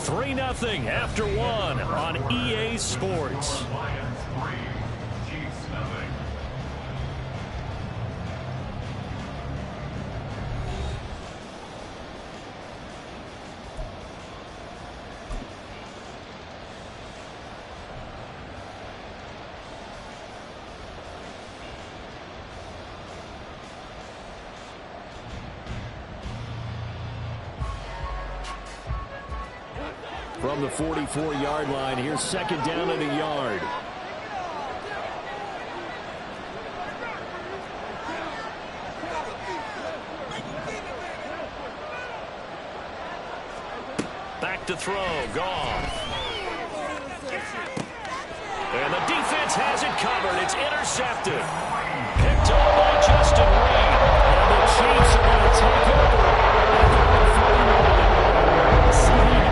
3-0 after one on EA Sports. From the 44-yard line, here's second down and a yard. Back to throw, Goff. And the defense has it covered. It's intercepted. Picked up by Justin Reed. And the Chiefs are going to take over.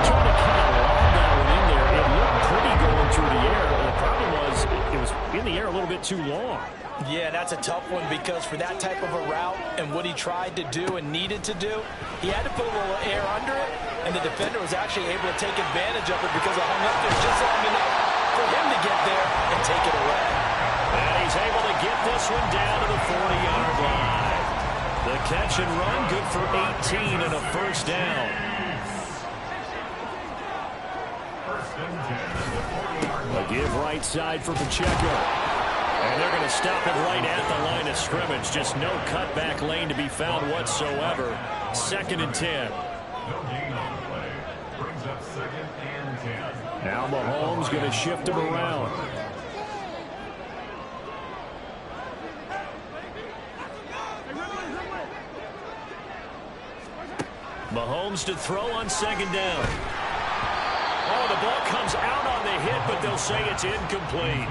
Trying to kind of lob that one in there. It looked pretty going through the air. And the problem was it was in the air a little bit too long. Yeah, that's a tough one because for that type of a route and what he tried to do and needed to do, he had to put a little air under it, and the defender was actually able to take advantage of it because it hung up there just long enough for him to get there and take it away. And he's able to get this one down to the 40-yard line. The catch and run, good for 18 and a first down. A give right side for Pacheco. And they're going to stop it right at the line of scrimmage. Just no cutback lane to be found whatsoever. 2nd and 10. Now Mahomes going to shift him around. Mahomes to throw on 2nd down. Oh, the ball comes out on the hit, but they'll say it's incomplete.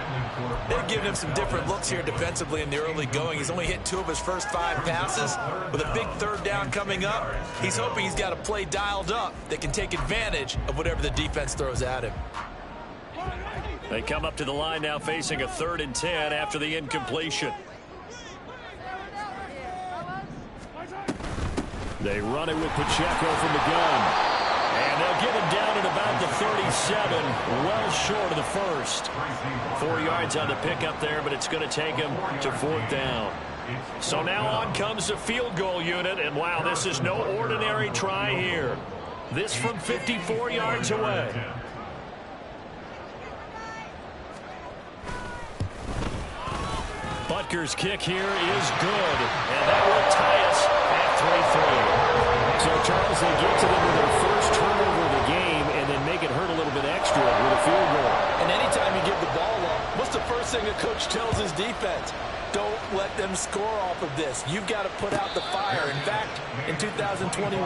They've given him some different looks here defensively in the early going. He's only hit 2 of his first 5 passes. With a big 3rd down coming up, he's hoping he's got a play dialed up that can take advantage of whatever the defense throws at him. They come up to the line now facing a 3rd and 10 after the incompletion. They run it with Pacheco from the gun. And they'll give him down at about the 37, well short of the first. 4 yards on the pickup there, but it's going to take him to 4th down. So now on comes the field goal unit, and wow, this is no ordinary try here. This from 54 yards away. Butker's kick here is good, and that will tie us at 3-3. So, Charles, they get to them with their first turnover of the game and then make it hurt a little bit extra with a field goal. And anytime you give the ball up, what's the first thing a coach tells his defense? Don't let them score off of this. You've got to put out the fire. In fact, in 2021,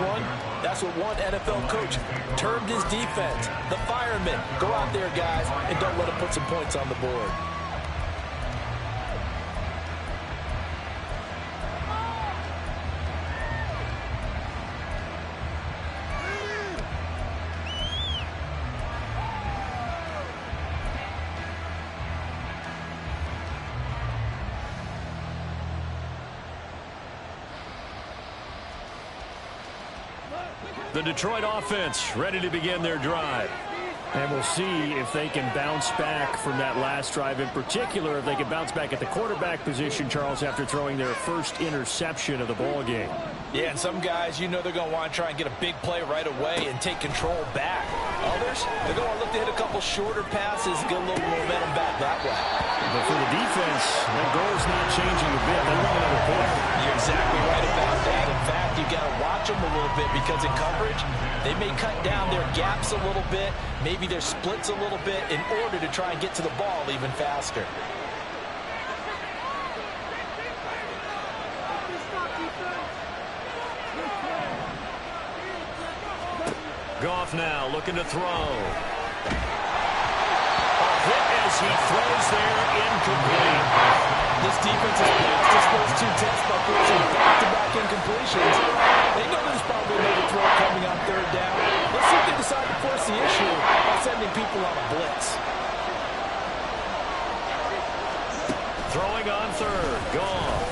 that's what one NFL coach termed his defense. The firemen. Go out there, guys, and don't let them put some points on the board. The Detroit offense ready to begin their drive. And we'll see if they can bounce back from that last drive. In particular, if they can bounce back at the quarterback position, Charles, after throwing their first interception of the ball game. Yeah, and some guys, you know they're going to want to try and get a big play right away and take control back. Others, they're going to look to hit a couple shorter passes, get a little momentum back that way. But for the defense, that goal is not changing a bit. They want another point. You're exactly right about that. In fact, you've got to watch them a little bit because in coverage, they may cut down their gaps a little bit, maybe their splits a little bit in order to try and get to the ball even faster. Goff now looking to throw. A hit as he throws there, incomplete. This defense has passed its first 2 tests by forcing back-to-back incompletions. They know there's probably another throw coming on 3rd down. Let's see if they decide to force the issue by sending people on a blitz. Throwing on 3rd, Goff.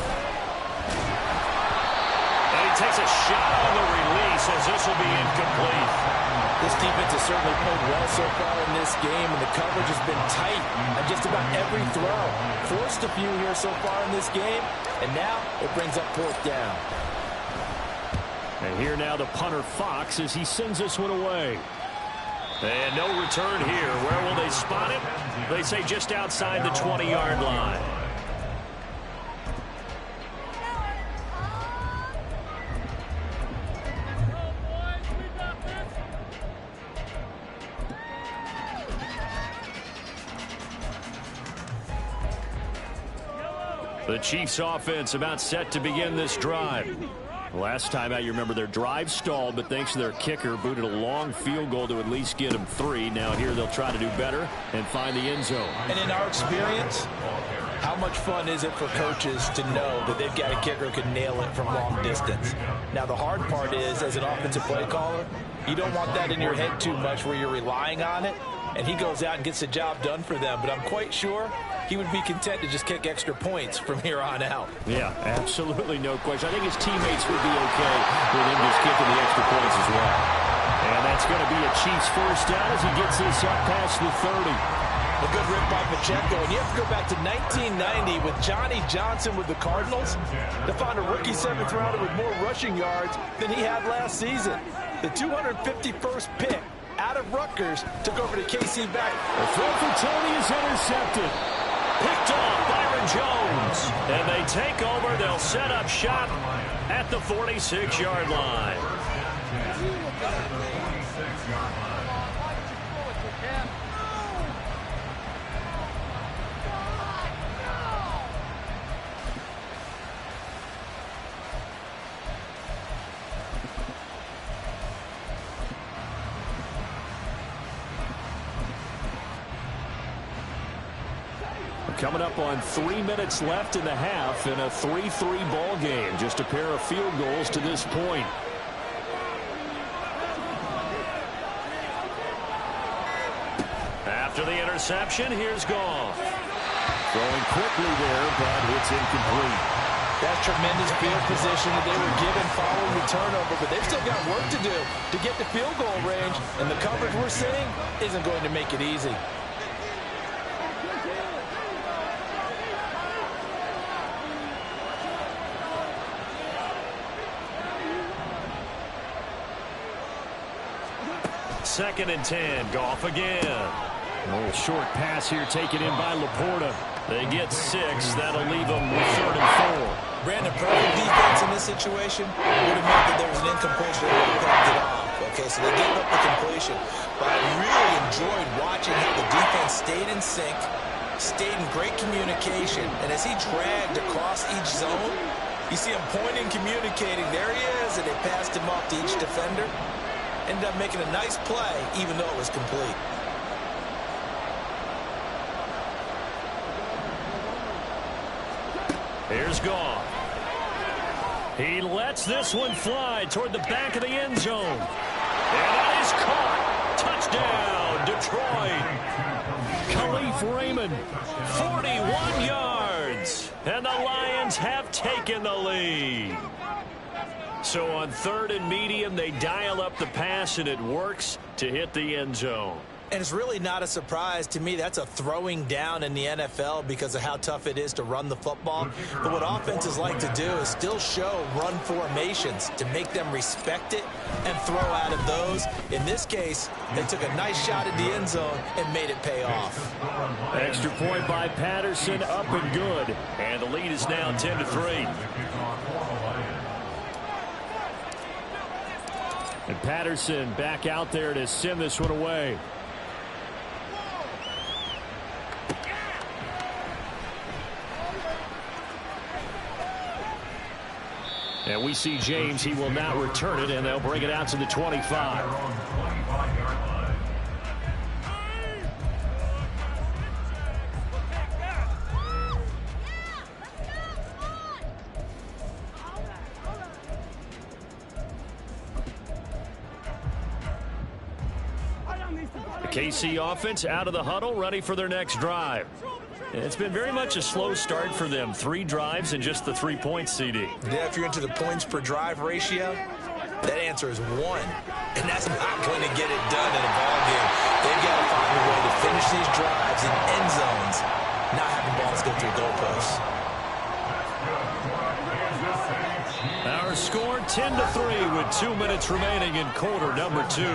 And he takes a shot on the release as this will be incomplete. This defense has certainly played well so far in this game, and the coverage has been tight on just about every throw. Forced a few here so far in this game, and now it brings up fourth down. And here now the punter Fox as he sends this one away. And no return here. Where will they spot it? They say just outside the 20-yard line. The Chiefs offense about set to begin this drive. Last time out, you remember their drive stalled, but thanks to their kicker, booted a long field goal to at least get them 3. Now here they'll try to do better and find the end zone. And in our experience, how much fun is it for coaches to know that they've got a kicker who can nail it from long distance? Now the hard part is, as an offensive play caller, you don't want that in your head too much where you're relying on it, and he goes out and gets the job done for them. But I'm quite sure he would be content to just kick extra points from here on out. Yeah, absolutely no question. I think his teammates would be okay with him just kicking the extra points as well. And that's going to be a Chiefs first down as he gets this up past the 30. A good rip by Pacheco. And you have to go back to 1990 with Johnny Johnson with the Cardinals to find a rookie 7th rounder with more rushing yards than he had last season. The 251st pick out of Rutgers took over to KC back. The throw for Tony is intercepted. Picked off Byron Jones. And they take over. They'll set up shop at the 46-yard line. Coming up on 3 minutes left in the half in a 3-3 ball game. Just a pair of field goals to this point. After the interception, here's Goff. Throwing quickly there, but it's incomplete. That's tremendous field position that they were given following the turnover, but they've still got work to do to get to field goal range, and the coverage we're seeing isn't going to make it easy. Second and 10. Goff again. A little short pass here taken in by Laporta. They get 6. That'll leave them with 3rd and 4. Brandon, perfect defense in this situation would have meant that there was an incompletion that would have picked it off. Okay, so they gave up the completion. But I really enjoyed watching how the defense stayed in sync, stayed in great communication, and as he dragged across each zone, you see him pointing, communicating. There he is, and they passed him off to each defender. Ended up making a nice play, even though it was complete. Here's Goff. He lets this one fly toward the back of the end zone. And that is caught. Touchdown, Detroit. Khalif Raymond, 41 yards. And the Lions have taken the lead. So on 3rd and medium, they dial up the pass, and it works to hit the end zone. And it's really not a surprise to me. That's a throwing down in the NFL because of how tough it is to run the football. But what offenses like to do is still show run formations to make them respect it and throw out of those. In this case, they took a nice shot at the end zone and made it pay off. Extra point by Patterson, up and good. And the lead is now 10-3. And Patterson back out there to send this one away. And we see James. He will not return it, and they'll bring it out to the 25. The KC offense out of the huddle, ready for their next drive. It's been very much a slow start for them. 3 drives and just the 3 points, CD. Yeah, if you're into the points per drive ratio, That answer is 1, and that's not going to get it done in a ball game. They've got to find a way to finish these drives in end zones, not having balls go through goalposts. Our score 10-3 with 2 minutes remaining in quarter number 2.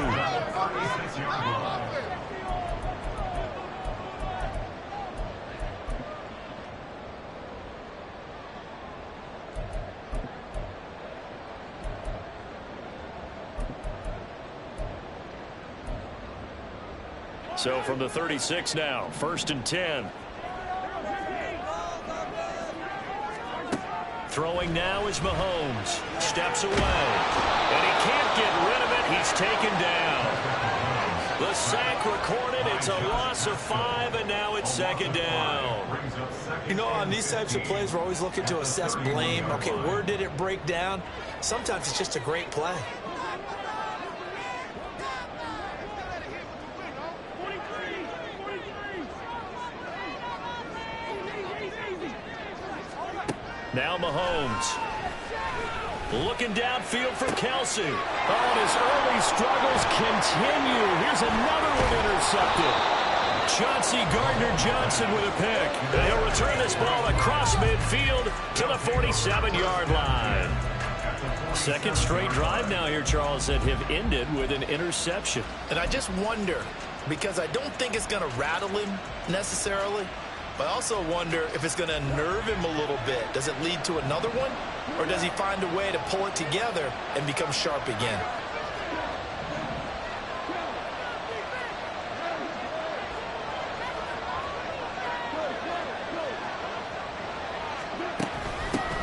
So from the 36 now, 1st and 10. Throwing now is Mahomes. Steps away. And he can't get rid of it. He's taken down. The sack recorded. It's a loss of 5, and now it's 2nd down. You know, on these types of plays, we're always looking to assess blame. Okay, where did it break down? Sometimes it's just a great play. Now Mahomes. Looking downfield for Kelsey. Oh, and his early struggles continue. Here's another one intercepted. Chauncey Gardner-Johnson with a pick. And he'll return this ball across midfield to the 47-yard line. 2nd straight drive now here, Charles, that have ended with an interception. And I just wonder, because I don't think it's going to rattle him necessarily, but I also wonder if it's going to nerve him a little bit. Does it lead to another one? Or does he find a way to pull it together and become sharp again?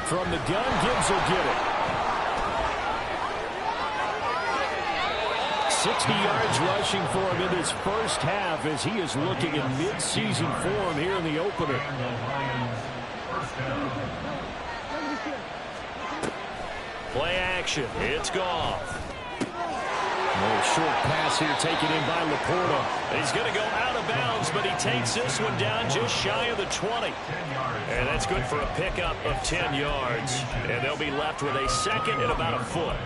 From the gun, Gibbs will get it. 60 yards rushing for him in this first half as he is looking in mid-season form here in the opener. Play action. It's Goff. Another short pass here taken in by Laporta. He's going to go out of bounds, but he takes this one down just shy of the 20. And that's good for a pickup of 10 yards. And they'll be left with a 2nd and about a foot.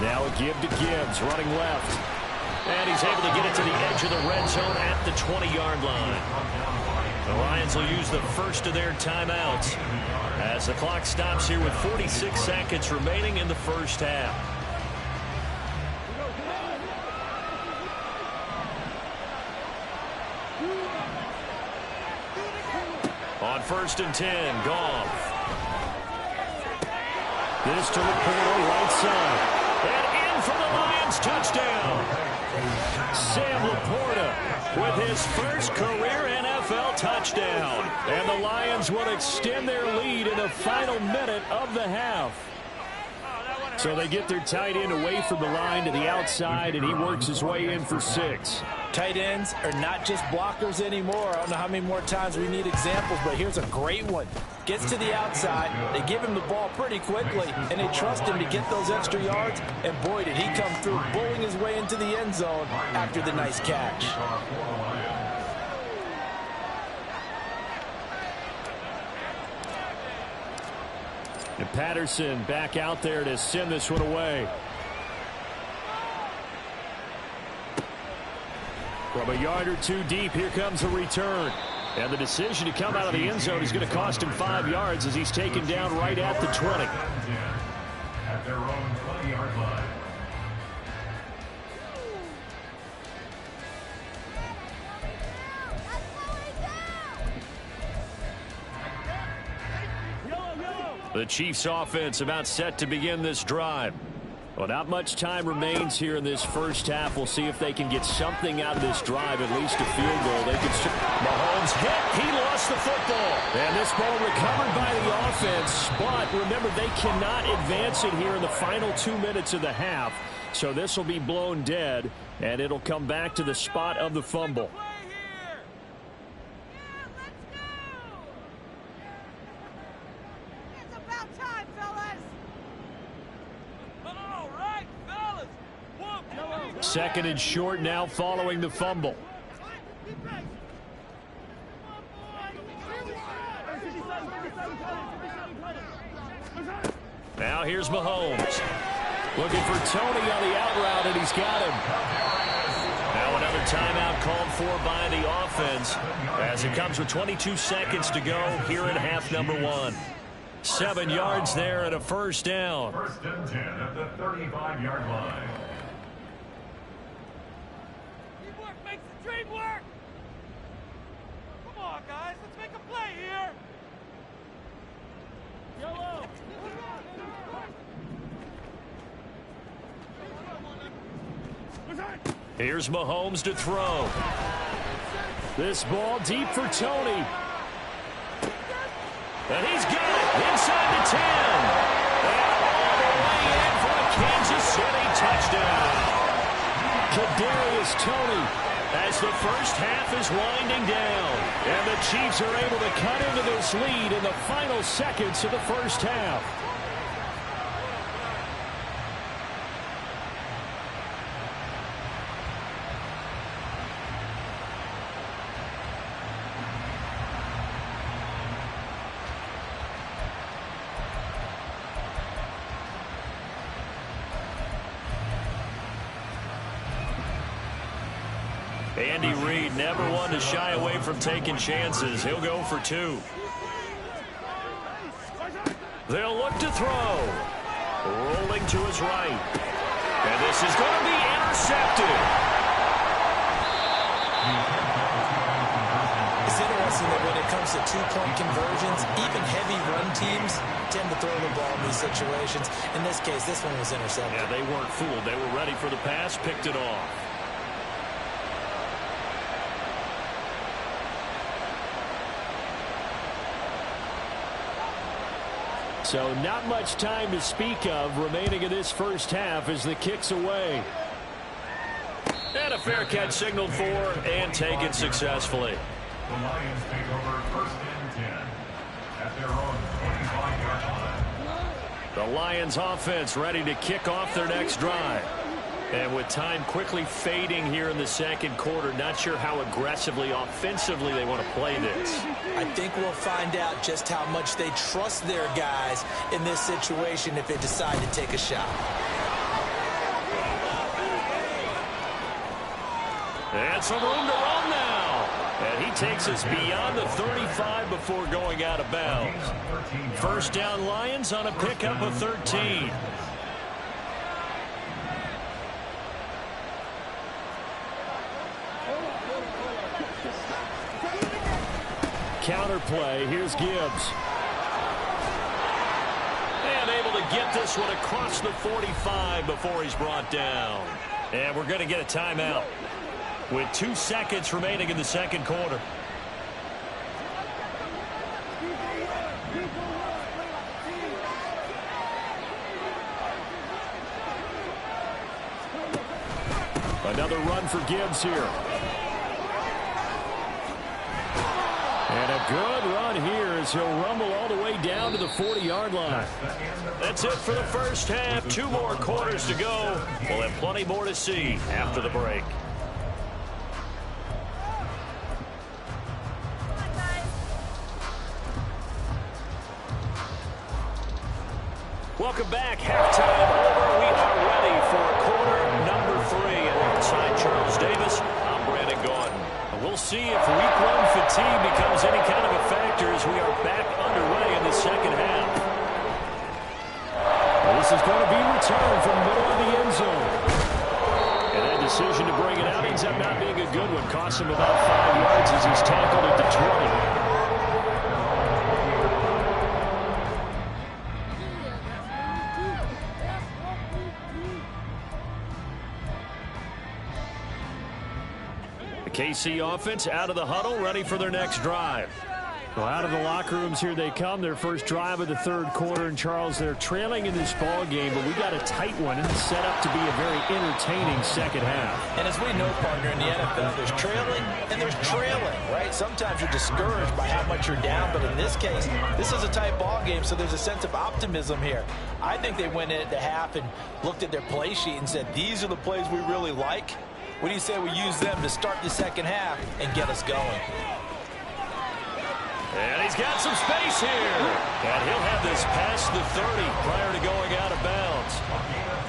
Now a give to Gibbs, running left. And he's able to get it to the edge of the red zone at the 20-yard line. The Lions will use the first of their timeouts as the clock stops here with 46 seconds remaining in the first half. On 1st and 10, Goff. This to Laporta, right side. And in for the Lions, touchdown. Sam Laporta with his first career NFL touchdown. And the Lions will extend their lead in the final minute of the half. So they get their tight end away from the line to the outside, and he works his way in for 6. Tight ends are not just blockers anymore. I don't know how many more times we need examples, but here's a great one. Gets to the outside, they give him the ball pretty quickly, and they trust him to get those extra yards, and boy, did he come through, bullying his way into the end zone after the nice catch. And Patterson back out there to send this one away. From a yard or two deep, here comes the return. And the decision to come out of the end zone is going to cost him 5 yards as he's taken down right at the 20. At their own 20-yard line. The Chiefs offense about set to begin this drive. Well, not much time remains here in this first half. We'll see if they can get something out of this drive, at least a field goal. They can. Mahomes hit. He lost the football. And this ball recovered by the offense. But remember, they cannot advance it here in the final 2 minutes of the half. So this will be blown dead, and it'll come back to the spot of the fumble. Second and short now following the fumble. Now here's Mahomes. Looking for Tony on the out route, and he's got him. Now another timeout called for by the offense as it comes with 22 seconds to go here in half number 1. 7 yards there and a first down. First and 10 at the 35-yard line. Teamwork makes the dream work. Come on, guys. Let's make a play here. Yellow. Here's Mahomes to throw. This ball deep for Tony. And he's got it inside the 10. And all the way in for a Kansas City touchdown. Kadarius Toney as the first half is winding down. And the Chiefs are able to cut into this lead in the final seconds of the first half. Andy Reid never one to shy away from taking chances. He'll go for 2. They'll look to throw. Rolling to his right. And this is going to be intercepted. It's interesting that when it comes to two-point conversions, even heavy run teams tend to throw the ball in these situations. In this case, this one was intercepted. Yeah, they weren't fooled. They were ready for the pass, picked it off. So not much time to speak of remaining in this first half as the kick's away. And a fair catch signaled for and taken successfully. The Lions take over first and 10 at their own 25-yard line. The Lions offense ready to kick off their next drive. And with time quickly fading here in the second quarter, not sure how aggressively, offensively they want to play this. I think we'll find out just how much they trust their guys in this situation if they decide to take a shot. And some room to run now. And he takes us beyond the 35 before going out of bounds. First down Lions on a pickup of 13. Counter play. Here's Gibbs. And able to get this one across the 45 before he's brought down. And we're going to get a timeout with 2 seconds remaining in the second quarter. Another run for Gibbs here. And a good run here as he'll rumble all the way down to the 40-yard line. That's it for the first half. 2 more quarters to go. We'll have plenty more to see after the break. Welcome back. Halftime over. We are ready for quarter number 3. Alongside Charles Davis, I'm Brandon Gaudin. We'll see if week 1 fatigue becomes any kind of a factor as we are back underway in the second half. This is going to be returned from the middle of the end zone. And that decision to bring it out ends up not being a good one. Costs him about 5 yards as he's tackled at the 20. The KC offense out of the huddle, ready for their next drive. Well, out of the locker rooms here they come. Their first drive of the third quarter. And, Charles, they're trailing in this ball game, but we got a tight one and it's set up to be a very entertaining second half. And as we know, partner, in the NFL, there's trailing and there's trailing, right? Sometimes you're discouraged by how much you're down, but in this case, this is a tight ball game, so there's a sense of optimism here. I think they went in at the half and looked at their play sheet and said, these are the plays we really like. What do you say we use them to start the second half and get us going? And he's got some space here. And he'll have this past the 30 prior to going out of bounds.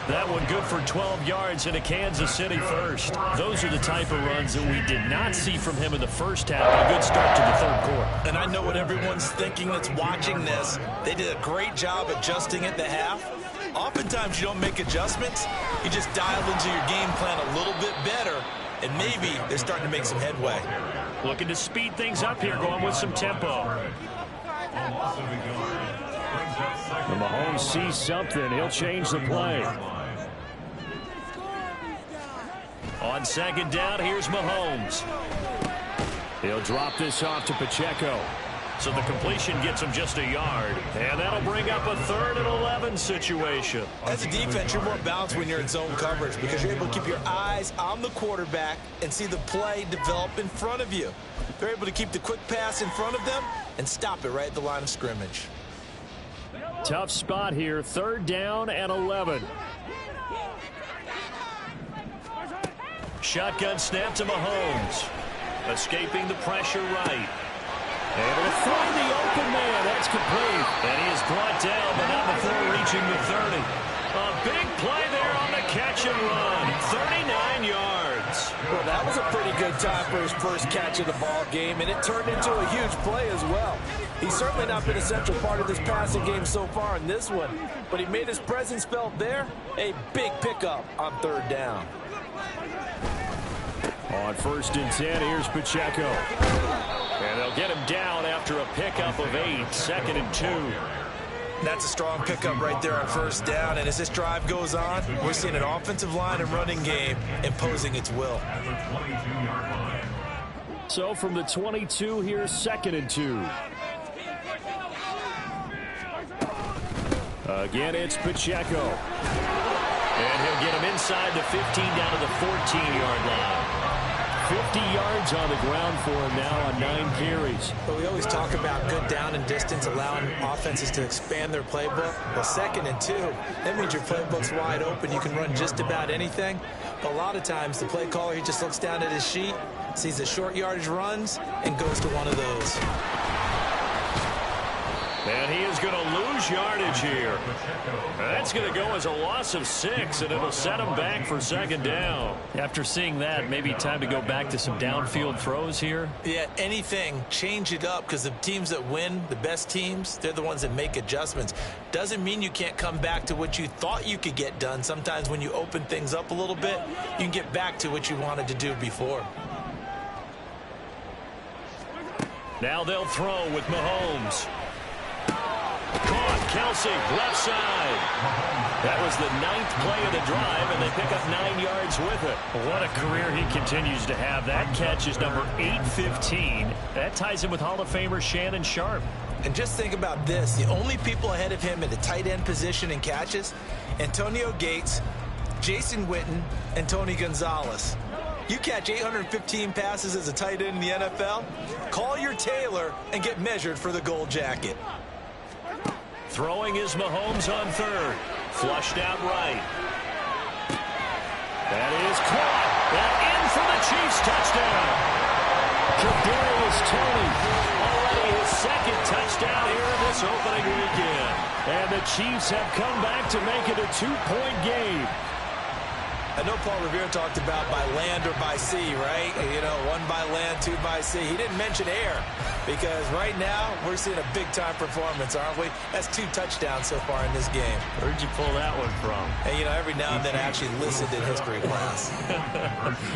That one good for 12 yards in a Kansas City first. Those are the type of runs that we did not see from him in the first half. A good start to the third quarter. And I know what everyone's thinking that's watching this. They did a great job adjusting at the half. Oftentimes you don't make adjustments. You just dial into your game plan a little bit better, and maybe they're starting to make some headway. Looking to speed things up here, going with some tempo. And Mahomes sees something. He'll change the play. On second down, here's Mahomes. He'll drop this off to Pacheco. So the completion gets him just a yard. And that'll bring up a 3rd and 11 situation. As a defense, you're more balanced when you're in zone coverage because you're able to keep your eyes on the quarterback and see the play develop in front of you. They're able to keep the quick pass in front of them and stop it right at the line of scrimmage. Tough spot here. 3rd down and 11. Shotgun snap to Mahomes. Escaping the pressure right. Able to find the open man. That's complete. And he is brought down, but not before reaching the 30. A big play there on the catch and run. 39 yards. Well, that was a pretty good time for his first catch of the ball game, and it turned into a huge play as well. He's certainly not been a central part of this passing game so far in this one, but he made his presence felt there. A big pickup on 3rd down. On 1st and 10, here's Pacheco. And they'll get him down after a pickup of 8. 2nd and 2. That's a strong pickup right there on 1st down. And as this drive goes on, we're seeing an offensive line and running game imposing its will. So from the 22, here's 2nd and 2. Again, it's Pacheco. And he'll get him inside the 15 down to the 14-yard line. 50 yards on the ground for him now on 9 carries. But we always talk about good down and distance, allowing offenses to expand their playbook. Well, 2nd and 2, that means your playbook's wide open. You can run just about anything. But a lot of times, the play caller, he just looks down at his sheet, sees the short yardage runs, and goes to one of those. And he is going to lose yardage here. That's going to go as a loss of 6, and it'll set him back for 2nd down. After seeing that, maybe time to go back to some downfield throws here. Yeah, anything, change it up, because the teams that win, the best teams, they're the ones that make adjustments. Doesn't mean you can't come back to what you thought you could get done. Sometimes when you open things up a little bit, you can get back to what you wanted to do before. Now they'll throw with Mahomes. Caught, Kelsey, left side. That was the 9th play of the drive, and they pick up 9 yards with it. What a career he continues to have. That catch is number 815. That ties him with Hall of Famer Shannon Sharp. And just think about this. The only people ahead of him at the tight end position in catches, Antonio Gates, Jason Witten, and Tony Gonzalez. You catch 815 passes as a tight end in the NFL, call your tailor and get measured for the gold jacket. Throwing is Mahomes on 3rd. Flushed out right. That is caught. And in for the Chiefs touchdown. Kadarius Toney. Already his 2nd touchdown here in this opening weekend. And the Chiefs have come back to make it a 2-point game. I know Paul Revere talked about by land or by sea, right? You know, 1 by land, 2 by sea. He didn't mention air because right now we're seeing a big-time performance, aren't we? That's 2 touchdowns so far in this game. Where'd you pull that one from? And, you know, every now and then I actually listened in history class.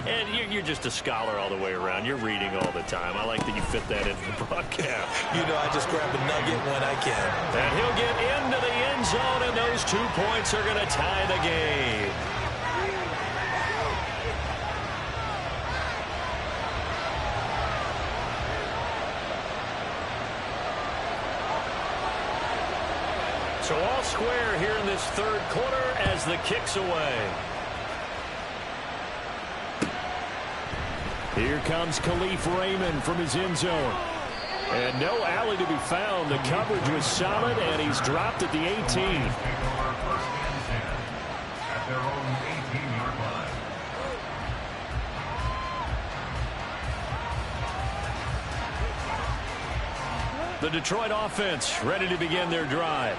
And you're just a scholar all the way around. You're reading all the time. I like that you fit that into the broadcast. You know, I just grab a nugget when I can. And he'll get into the end zone, and those 2 points are going to tie the game. So all square here in this third quarter as the kick's away. Here comes Khalif Raymond from his end zone. And no alley to be found. The coverage was solid, and he's dropped at the 18. First and 10 at their own 18-yard line. The Detroit offense ready to begin their drive.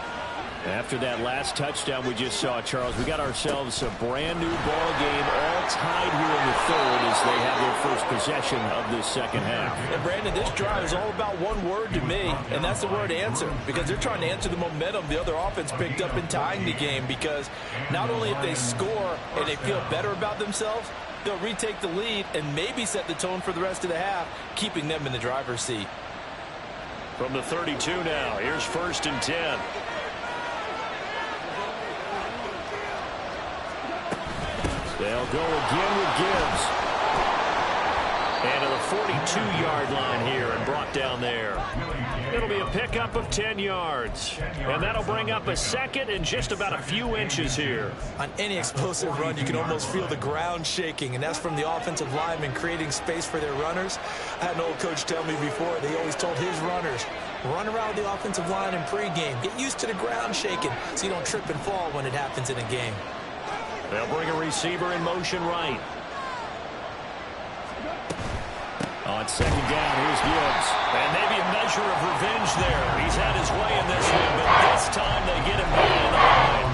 After that last touchdown we just saw, Charles, we got ourselves a brand new ball game, all tied here in the third as they have their first possession of this second half. And Brandon, this drive is all about one word to me, and that's the word answer, because they're trying to answer the momentum the other offense picked up in tying the game, because not only if they score and they feel better about themselves, they'll retake the lead and maybe set the tone for the rest of the half, keeping them in the driver's seat. From the 32 now, here's 1st and 10. They'll go again with Gibbs. And to the 42-yard line here and brought down there. It'll be a pickup of 10 yards. And that'll bring up a second and just about a few inches here. On any explosive run, you can almost feel the ground shaking, and that's from the offensive linemen creating space for their runners. I had an old coach tell me before, they always told his runners, run around the offensive line in pregame. Get used to the ground shaking so you don't trip and fall when it happens in a game. They'll bring a receiver in motion right. On second down, here's Gibbs. And maybe a measure of revenge there. He's had his way in this one, but this time they get him down in the line.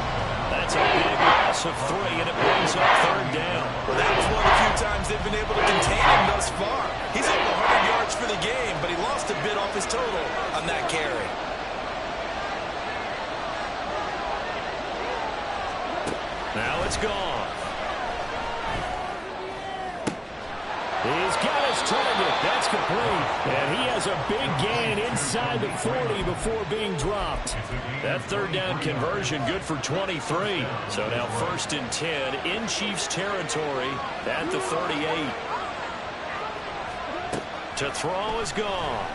That's a big loss of 3, and it brings up 3rd down. Well, that was one of the few times they've been able to contain him thus far. He's over 100 yards for the game, but he lost a bit off his total on that carry. Now it's gone. He's got his target. That's complete. And he has a big gain inside the 40 before being dropped. That 3rd down conversion good for 23. So now 1st and 10 in Chiefs territory at the 38. To throw is gone.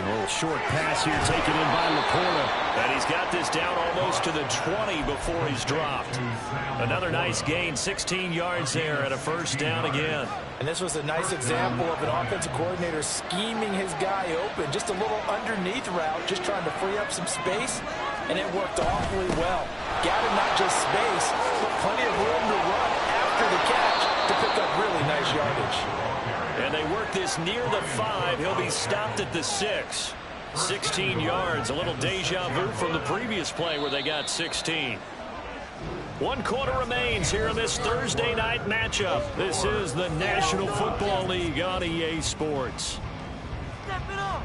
A little short pass here taken in by Laporta. And he's got this down almost to the 20 before he's dropped. Another nice gain, 16 yards there and a 1st down again. And this was a nice example of an offensive coordinator scheming his guy open. Just a little underneath route, just trying to free up some space. And it worked awfully well. Got him not just space, but plenty of room to run after the catch to pick up really nice yardage. And they work this near the 5. He'll be stopped at the 6. 16 yards, a little deja vu from the previous play where they got 16. 1 quarter remains here in this Thursday night matchup. This is the National Football League on EA Sports. Step it up.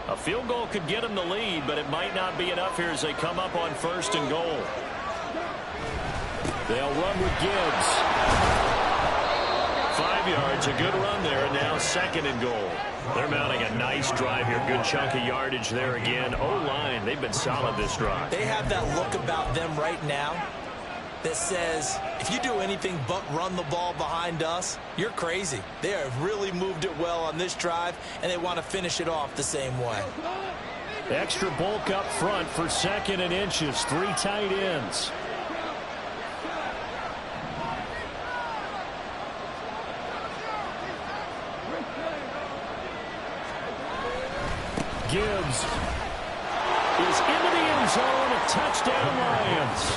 A field goal could get them the lead, but it might not be enough here as they come up on 1st and goal. They'll run with Gibbs. 5 yards, a good run there, and now 2nd and goal. They're mounting a nice drive here. Good chunk of yardage there again. O-line, they've been solid this drive. They have that look about them right now that says, if you do anything but run the ball behind us, you're crazy. They have really moved it well on this drive, and they want to finish it off the same way. Extra bulk up front for 2nd and inches. 3 tight ends. Gibbs is into the end zone. A touchdown, Lions.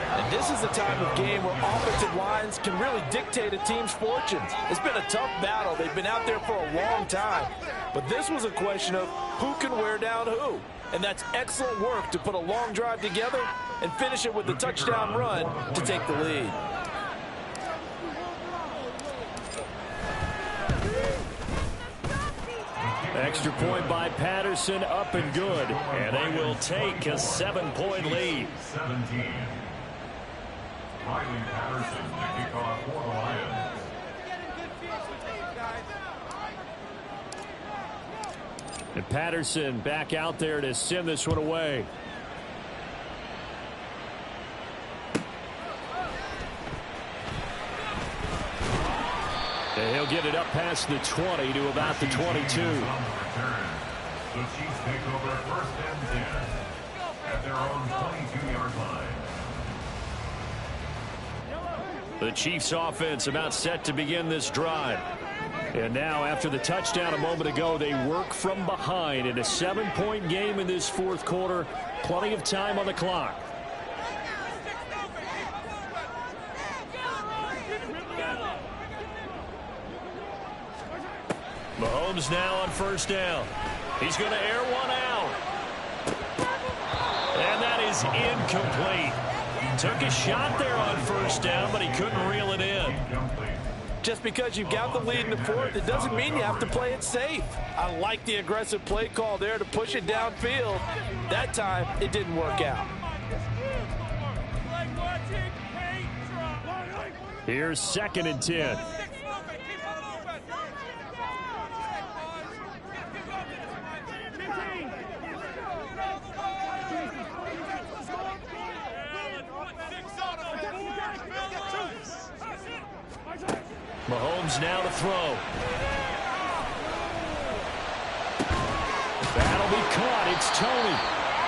And this is the type of game where offensive lines can really dictate a team's fortunes. It's been a tough battle. They've been out there for a long time. But this was a question of who can wear down who. And that's excellent work to put a long drive together and finish it with a touchdown run to take the lead. Extra point by Patterson, up and good. And they will take a 7-point lead. 17. Riley Patterson to kick off for the Lions. And Patterson back out there to send this one away. And he'll get it up past the 20 to about the 22. The Chiefs take over first and 10 at their own 22-yard line. The Chiefs offense about set to begin this drive. And now after the touchdown a moment ago, they work from behind in a 7-point game in this fourth quarter. Plenty of time on the clock. Mahomes now on first down. He's going to air one out. And that is incomplete. Took a shot there on first down, but he couldn't reel it in. Just because you've got the lead in the fourth, it doesn't mean you have to play it safe. I like the aggressive play call there to push it downfield. That time, it didn't work out. Here's 2nd and 10. Mahomes now to throw. That'll be caught. It's Tony.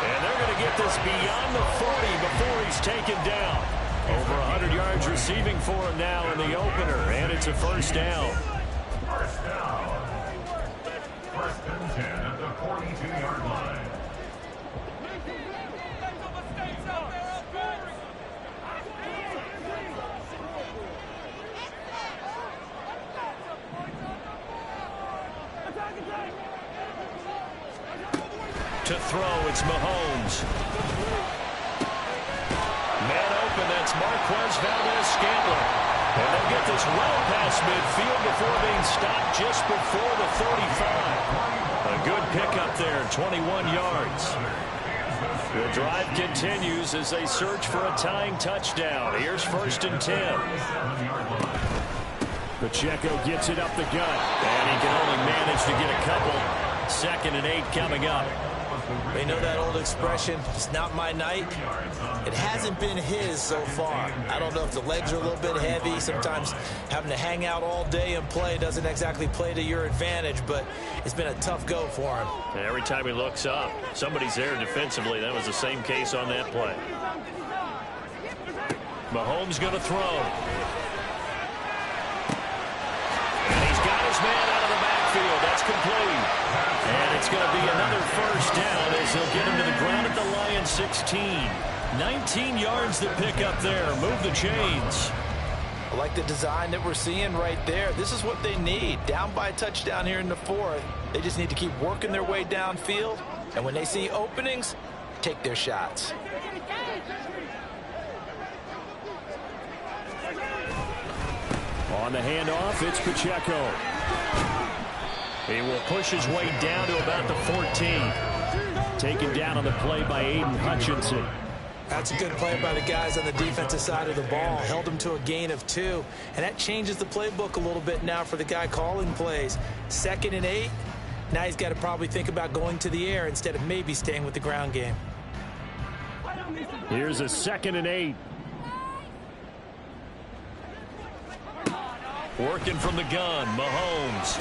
And they're going to get this beyond the 40 before he's taken down. Over 100 yards receiving for him now in the opener. And it's a first down. First down. First and 10 at the 42-yard line. To throw, it's Mahomes. Man open, that's Marquez Valdez-Scantling. And they'll get this well past midfield before being stopped just before the 35. A good pickup there, 21 yards. The drive continues as they search for a tying touchdown. Here's 1st and 10. Pacheco gets it up the gut, and he can only manage to get a couple. 2nd and 8 coming up. They know that old expression, it's not my night. It hasn't been his so far. I don't know if the legs are a little bit heavy. Sometimes having to hang out all day and play doesn't exactly play to your advantage, but it's been a tough go for him. And every time he looks up, somebody's there defensively. That was the same case on that play. Mahomes going to throw. And he's got his man out of the backfield. That's complete. And it's going to be another first down as he'll get him to the ground at the Lions 16. 19 yards to pick up there. Move the chains. I like the design that we're seeing right there. This is what they need. Down by a touchdown here in the fourth. They just need to keep working their way downfield. And when they see openings, take their shots. On the handoff, it's Pacheco. He will push his way down to about the 14. Taken down on the play by Aiden Hutchinson. That's a good play by the guys on the defensive side of the ball. Held him to a gain of 2. And that changes the playbook a little bit now for the guy calling plays. 2nd and 8. Now he's got to probably think about going to the air instead of maybe staying with the ground game. Here's a 2nd and 8. Working from the gun, Mahomes.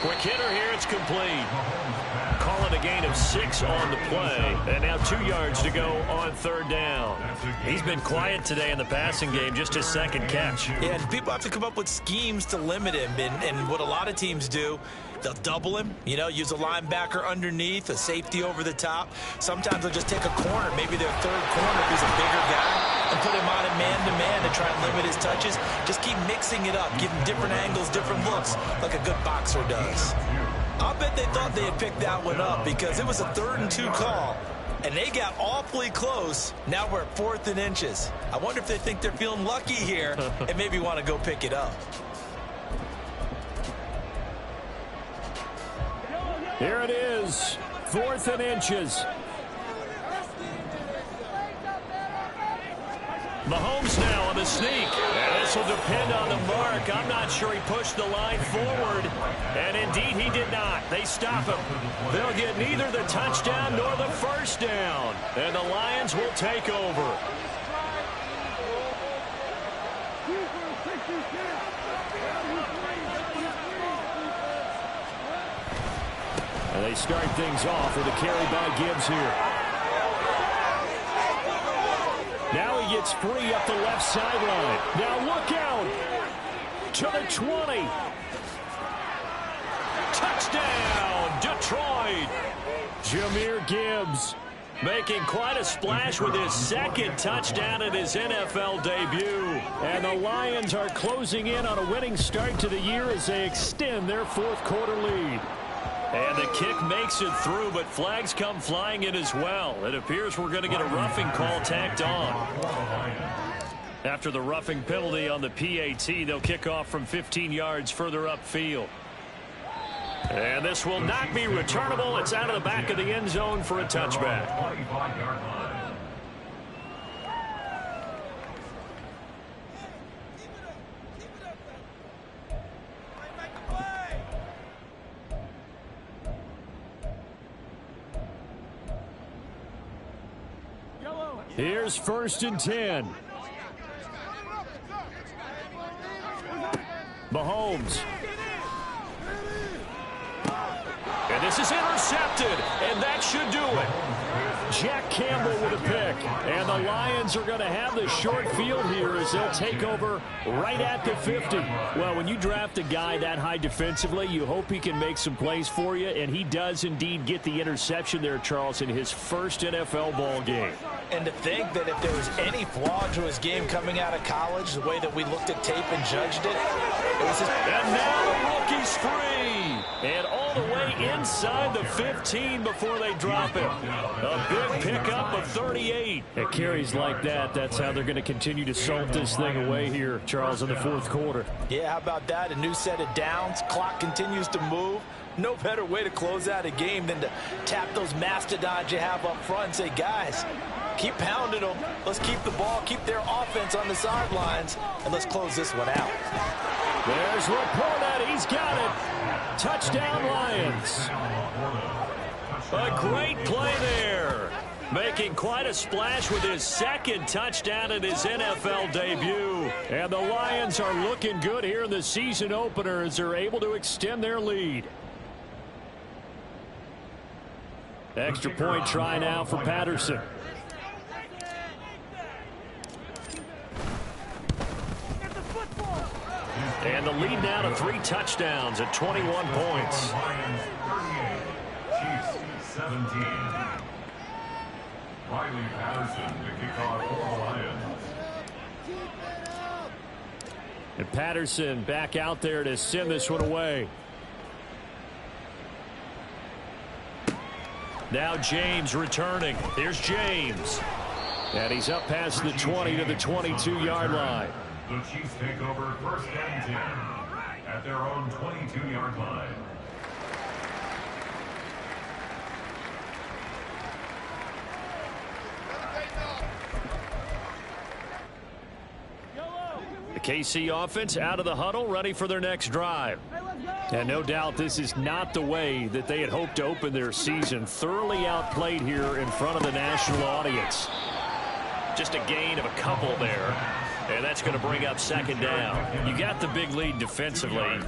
Quick hitter here, it's complete. Call it a gain of 6 on the play. And now 2 yards to go on 3rd down. He's been quiet today in the passing game, just his 2nd catch. Yeah, and people have to come up with schemes to limit him. And what a lot of teams do, they'll double him, you know, use a linebacker underneath, a safety over the top. Sometimes they'll just take a corner, maybe their 3rd corner if he's a bigger guy, and put him on a man-to-man to try and limit his touches. Just keep mixing it up, give him different angles, different looks, like a good boxer does. I'll bet they thought they had picked that one up because it was a 3rd and 2 call, and they got awfully close. Now we're at 4th and inches. I wonder if they think they're feeling lucky here and maybe want to go pick it up. Here it is, 4th and inches. Mahomes now sneak. And this will depend on the mark. I'm not sure he pushed the line forward. And indeed, he did not. They stop him. They'll get neither the touchdown nor the first down. And the Lions will take over. And they start things off with a carry by Gibbs here. Now he gets free up the left sideline. Now look out to the 20. Touchdown, Detroit. Jahmyr Gibbs making quite a splash with his second touchdown in his NFL debut. And the Lions are closing in on a winning start to the year as they extend their fourth quarter lead. And the kick makes it through, but flags come flying in as well. It appears we're going to get a roughing call tacked on. After the roughing penalty on the PAT, they'll kick off from 15 yards further upfield. And this will not be returnable. It's out of the back of the end zone for a touchback. Here's 1st and 10. Mahomes. And this is intercepted, and that should do it. Jack Campbell with a pick. And the Lions are going to have the short field here as they'll take over right at the 50. Well, when you draft a guy that high defensively, you hope he can make some plays for you, and he does indeed get the interception there, Charles, in his first NFL ball game. And to think that if there was any flaw to his game coming out of college, the way that we looked at tape and judged it, was just... And now the rookie's free. And all the way inside the 15 before they drop him. A big pickup of 38. At carries like that, that's how they're going to continue to salt this thing away here, Charles, in the fourth quarter. Yeah, how about that? A new set of downs. Clock continues to move. No better way to close out a game than to tap those mastodons you have up front and say, guys, keep pounding them. Let's keep the ball, keep their offense on the sidelines, and let's close this one out. There's Laporta. He's got it. Touchdown, Lions. A great play there. Making quite a splash with his second touchdown in his NFL debut. And the Lions are looking good here in the season opener as they're able to extend their lead. Extra point try now for Patterson. And the lead now to 3 touchdowns at 21 points. Lions 38, Chiefs 17. Riley Patterson to kick off for the Lions. And Patterson back out there to send this one away. Now James returning. Here's James. And he's up past the 20 to the 22-yard line. The Chiefs take over 1st and 10 at their own 22-yard line. The KC offense out of the huddle, ready for their next drive. And no doubt this is not the way that they had hoped to open their season. Thoroughly outplayed here in front of the national audience. Just a gain of a couple there. And that's going to bring up 2nd down. You got the big lead defensively.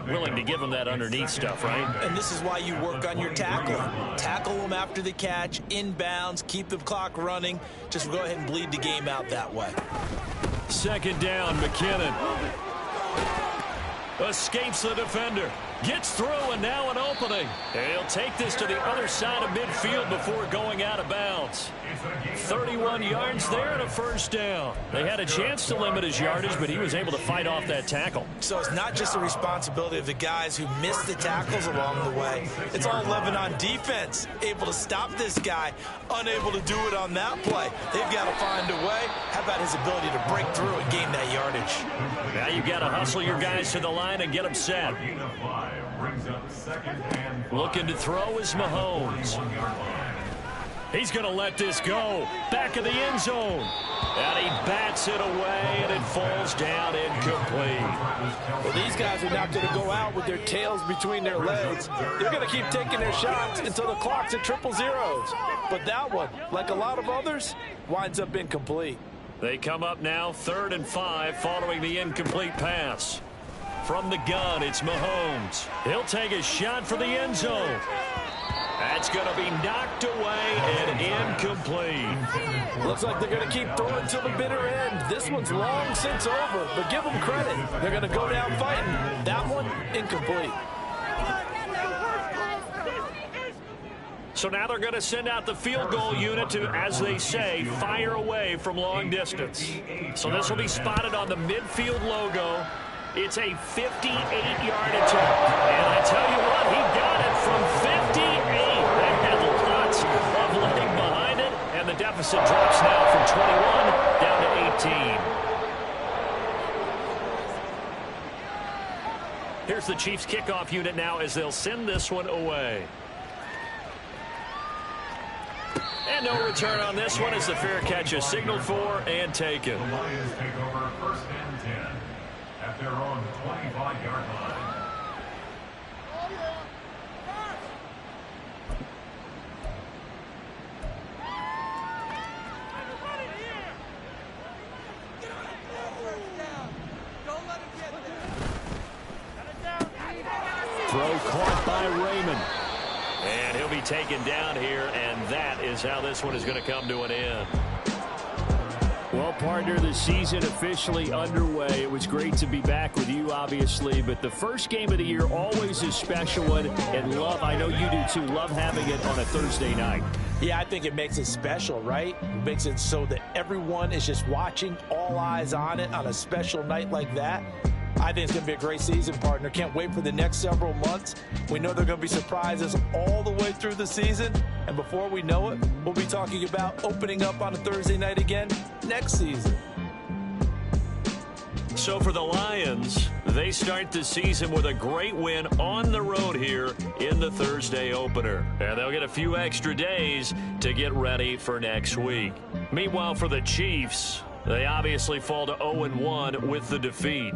Willing to give them that underneath stuff, right? And this is why you work on your tackle. Tackle them after the catch, inbounds, keep the clock running. Just go ahead and bleed the game out that way. 2nd down, McKinnon. Escapes the defender. Gets through, and now an opening. And he'll take this to the other side of midfield before going out of bounds. 31 yards there and a 1st down. They had a chance to limit his yardage, but he was able to fight off that tackle. So it's not just the responsibility of the guys who missed the tackles along the way. It's all living on defense. Able to stop this guy, unable to do it on that play. They've got to find a way. How about his ability to break through and gain that yardage? Now you've got to hustle your guys to the line and get them set. Brings up 2nd and 5. Looking to throw is Mahomes. He's going to let this go. Back of the end zone. And he bats it away, and it falls down incomplete. Well, these guys are not going to go out with their tails between their legs. They're going to keep taking their shots until the clock's at 000. But that one, like a lot of others, winds up incomplete. They come up now 3rd and 5 following the incomplete pass. From the gun, it's Mahomes. He'll take a shot for the end zone. That's going to be knocked away and incomplete. Looks like they're going to keep throwing till the bitter end. This one's long since over, but give them credit. They're going to go down fighting. That one, incomplete. So now they're going to send out the field goal unit to, as they say, fire away from long distance. So this will be spotted on the midfield logo. It's a 58-yard attempt. And I tell you what, he got it from 58. That had lots of leg behind it. And the deficit drops now from 21 down to 18. Here's the Chiefs kickoff unit now as they'll send this one away. And no return on this one as the fair catch is signaled for and taken. The Lions take over 1st and 10 at their own 25-yard line. Throw caught by Raymond. And he'll be taken down here, and that is how this one is going to come to an end. Well, partner, the season officially underway. It was great to be back with you, obviously, but the first game of the year always a special one, and love, I know you do too, love having it on a Thursday night. Yeah, I think it makes it special, right? It makes it so that everyone is just watching, all eyes on it on a special night like that. I think it's going to be a great season, partner. Can't wait for the next several months. We know there are going to be surprises all the way through the season. And before we know it, we'll be talking about opening up on a Thursday night again next season. So for the Lions, they start the season with a great win on the road here in the Thursday opener. And they'll get a few extra days to get ready for next week. Meanwhile, for the Chiefs, they obviously fall to 0-1 with the defeat.